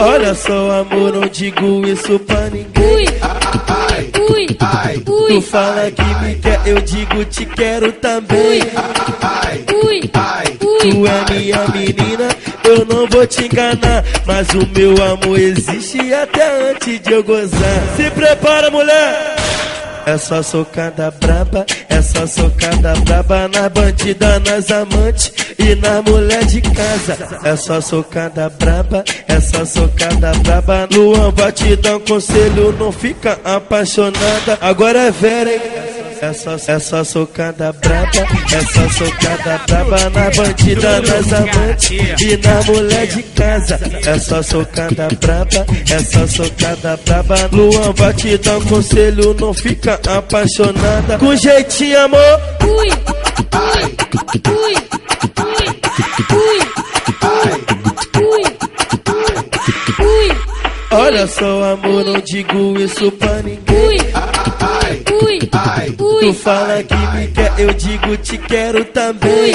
Olha só, amor, não digo isso pra ninguém. Tu fala que me quer, eu digo te quero também. Tu é minha menina, eu não vou te enganar, mas o meu amor existe até antes de eu gozar. Se prepara, mulher! É só socada braba, é só socada braba nas bandidas, nas amantes e nas mulher de casa. É só socada braba, é só socada braba. Luan vai te dar um conselho, não fica apaixonada. Agora é Vera, hein? É só socada braba, é só socada braba na bandida, nas amantes e na mulher de casa. É só socada braba, é só socada braba. Luan vai te dar um conselho, não fica apaixonada. Com jeitinho, amor. Olha só, amor, não digo isso pra ninguém. Tu fala que me quer, eu digo te quero também.